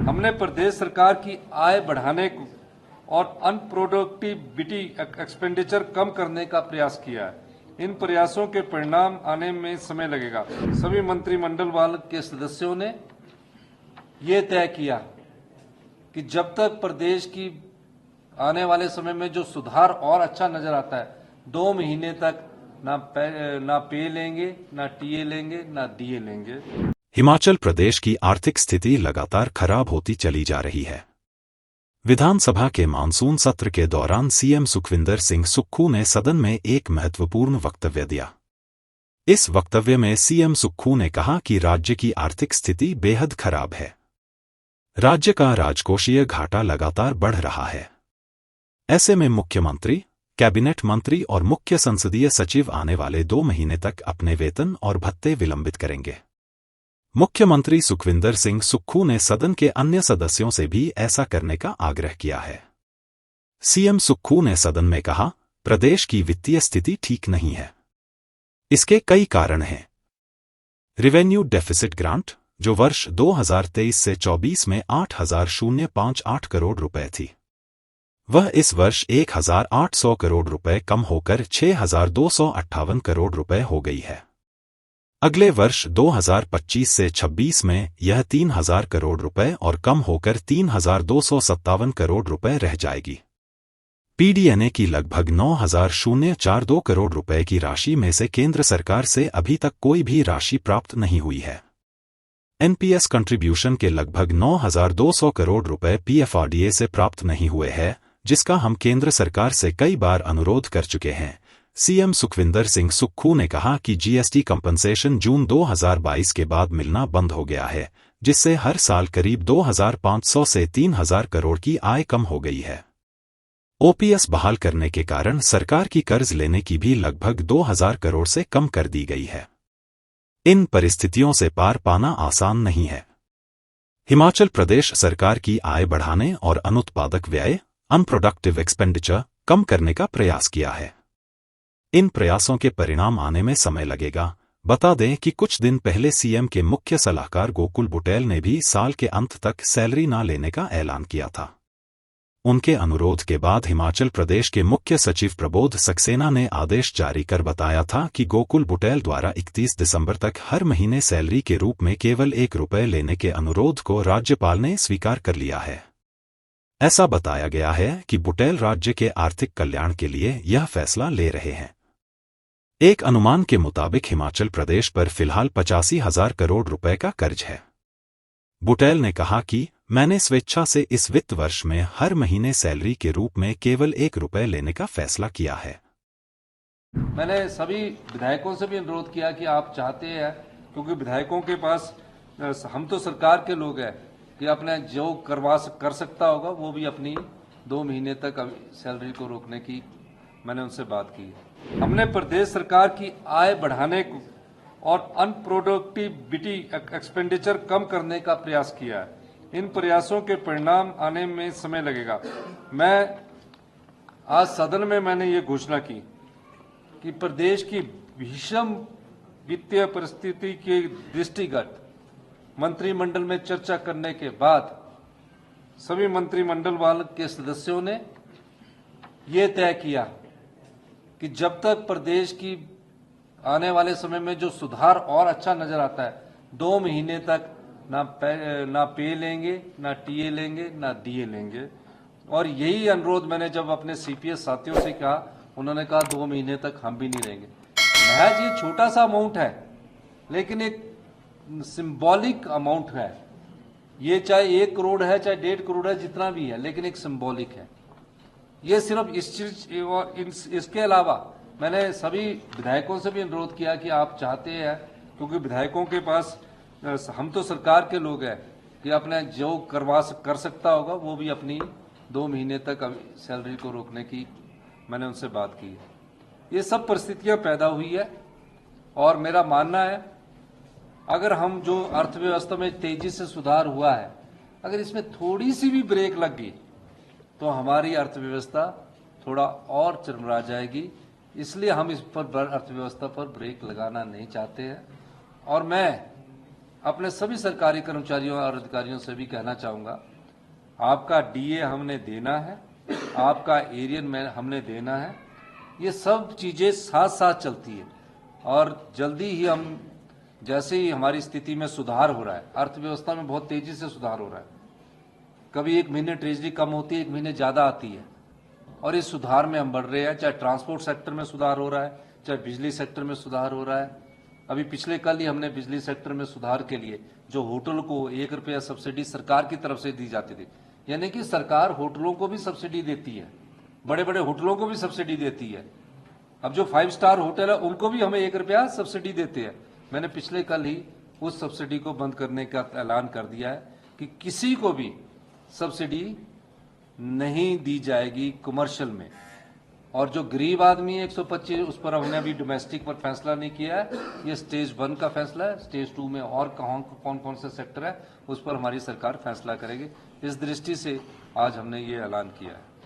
हमने प्रदेश सरकार की आय बढ़ाने को और अनप्रोडक्टिविटी एक्सपेंडिचर कम करने का प्रयास किया है। इन प्रयासों के परिणाम आने में समय लगेगा। सभी मंत्रिमंडल वाले के सदस्यों ने ये तय किया कि जब तक प्रदेश की आने वाले समय में जो सुधार और अच्छा नजर आता है, 2 महीने तक ना पे लेंगे, ना टीए लेंगे, ना डीए लेंगे। हिमाचल प्रदेश की आर्थिक स्थिति लगातार खराब होती चली जा रही है। विधानसभा के मानसून सत्र के दौरान सीएम सुखविंदर सिंह सुक्खू ने सदन में एक महत्वपूर्ण वक्तव्य दिया। इस वक्तव्य में सीएम सुक्खू ने कहा कि राज्य की आर्थिक स्थिति बेहद खराब है। राज्य का राजकोषीय घाटा लगातार बढ़ रहा है। ऐसे में मुख्यमंत्री, कैबिनेट मंत्री और मुख्य संसदीय सचिव आने वाले 2 महीने तक अपने वेतन और भत्ते विलंबित करेंगे। मुख्यमंत्री सुखविंदर सिंह सुक्खू ने सदन के अन्य सदस्यों से भी ऐसा करने का आग्रह किया है। सीएम सुक्खू ने सदन में कहा, प्रदेश की वित्तीय स्थिति ठीक नहीं है। इसके कई कारण हैं। रिवेन्यू डेफिसिट ग्रांट, जो वर्ष 2023 से 24 में 8,058 करोड़ रुपए थी, वह इस वर्ष 1,800 करोड़ रुपए कम होकर 6,258 करोड़ रुपए हो गई है। अगले वर्ष 2025 से 26 में यह 3,000 करोड़ रुपए और कम होकर 3,257 करोड़ रुपए रह जाएगी। पीडीएनए की लगभग 9,042 करोड़ रुपए की राशि में से केंद्र सरकार से अभी तक कोई भी राशि प्राप्त नहीं हुई है। एनपीएस कंट्रीब्यूशन के लगभग 9,200 करोड़ रुपए पीएफआरडीए से प्राप्त नहीं हुए हैं, जिसका हम केंद्र सरकार से कई बार अनुरोध कर चुके हैं। सीएम सुखविंदर सिंह सुक्खू ने कहा कि जीएसटी कंपनसेशन जून 2022 के बाद मिलना बंद हो गया है, जिससे हर साल करीब 2,500 से 3,000 करोड़ की आय कम हो गई है। ओपीएस बहाल करने के कारण सरकार की कर्ज लेने की भी लगभग 2,000 करोड़ से कम कर दी गई है। इन परिस्थितियों से पार पाना आसान नहीं है। हिमाचल प्रदेश सरकार की आय बढ़ाने और अनुत्पादक व्यय, अनप्रोडक्टिव एक्सपेंडिचर, कम करने का प्रयास किया है। इन प्रयासों के परिणाम आने में समय लगेगा। बता दें कि कुछ दिन पहले सीएम के मुख्य सलाहकार गोकुल बुटेल ने भी साल के अंत तक सैलरी न लेने का ऐलान किया था। उनके अनुरोध के बाद हिमाचल प्रदेश के मुख्य सचिव प्रबोध सक्सेना ने आदेश जारी कर बताया था कि गोकुल बुटेल द्वारा 31 दिसंबर तक हर महीने सैलरी के रूप में केवल 1 रुपये लेने के अनुरोध को राज्यपाल ने स्वीकार कर लिया है। ऐसा बताया गया है कि बुटेल राज्य के आर्थिक कल्याण के लिए यह फैसला ले रहे हैं। एक अनुमान के मुताबिक हिमाचल प्रदेश पर फिलहाल 85,000 करोड़ रुपए का कर्ज है। बुटेल ने कहा कि मैंने स्वेच्छा से इस वित्त वर्ष में हर महीने सैलरी के रूप में केवल 1 रुपये लेने का फैसला किया है। मैंने सभी विधायकों से भी अनुरोध किया कि आप चाहते हैं, क्योंकि विधायकों के पास, हम तो सरकार के लोग हैं, कि अपने जो कर सकता होगा वो भी अपनी 2 महीने तक सैलरी को रोकने की मैंने उनसे बात की। हमने प्रदेश सरकार की आय बढ़ाने को और अनप्रोडक्टिविटी एक्सपेंडिचर कम करने का प्रयास किया है। इन प्रयासों के परिणाम आने में समय लगेगा। मैं आज सदन में मैंने ये घोषणा की कि प्रदेश की भीषण वित्तीय परिस्थिति के दृष्टिगत मंत्रिमंडल में चर्चा करने के बाद सभी मंत्रिमंडल वाले के सदस्यों ने ये तय किया कि जब तक प्रदेश की आने वाले समय में जो सुधार और अच्छा नजर आता है, 2 महीने तक ना पे लेंगे, ना टीए लेंगे, ना डीए लेंगे। और यही अनुरोध मैंने जब अपने सीपीएस साथियों से कहा, उन्होंने कहा 2 महीने तक हम भी नहीं रहेंगे। महज ये छोटा सा अमाउंट है, लेकिन एक सिंबॉलिक अमाउंट है। ये चाहे 1 करोड़ है, चाहे 1.5 करोड़ है, जितना भी है, लेकिन एक सिंबॉलिक है। ये सिर्फ इस चीज और इसके अलावा मैंने सभी विधायकों से भी अनुरोध किया कि आप चाहते हैं, क्योंकि विधायकों के पास, हम तो सरकार के लोग हैं, कि अपने जो कर सकता होगा वो भी अपनी 2 महीने तक सैलरी को रोकने की मैंने उनसे बात की। ये सब परिस्थितियां पैदा हुई है और मेरा मानना है अगर हम जो अर्थव्यवस्था में तेजी से सुधार हुआ है, अगर इसमें थोड़ी सी भी ब्रेक लग गई तो हमारी अर्थव्यवस्था थोड़ा और चरमरा जाएगी। इसलिए हम इस पर अर्थव्यवस्था पर ब्रेक लगाना नहीं चाहते हैं। और मैं अपने सभी सरकारी कर्मचारियों और अधिकारियों से भी कहना चाहूँगा, आपका डीए हमने देना है, आपका एरियन में हमने देना है। ये सब चीज़ें साथ साथ चलती है और जल्दी ही हम, जैसे ही हमारी स्थिति में सुधार हो रहा है, अर्थव्यवस्था में बहुत तेजी से सुधार हो रहा है, कभी एक महीने ट्रेजरी कम होती है, एक महीने ज़्यादा आती है, और इस सुधार में हम बढ़ रहे हैं। चाहे ट्रांसपोर्ट सेक्टर में सुधार हो रहा है, चाहे बिजली सेक्टर में सुधार हो रहा है। अभी पिछले कल ही हमने बिजली सेक्टर में सुधार के लिए जो होटल को 1 रुपया सब्सिडी सरकार की तरफ से दी जाती थी, यानी कि सरकार होटलों को भी सब्सिडी देती है, बड़े बड़े होटलों को भी सब्सिडी देती है। अब जो 5 स्टार होटल है उनको भी हमें 1 रुपया सब्सिडी देते हैं। मैंने पिछले कल ही उस सब्सिडी को बंद करने का ऐलान कर दिया है कि किसी को भी सब्सिडी नहीं दी जाएगी कमर्शियल में। और जो गरीब आदमी है 125, उस पर हमने अभी डोमेस्टिक पर फैसला नहीं किया है, ये स्टेज 1 का फैसला है। स्टेज 2 में और कौन कौन से सेक्टर है उस पर हमारी सरकार फैसला करेगी। इस दृष्टि से आज हमने ये ऐलान किया है।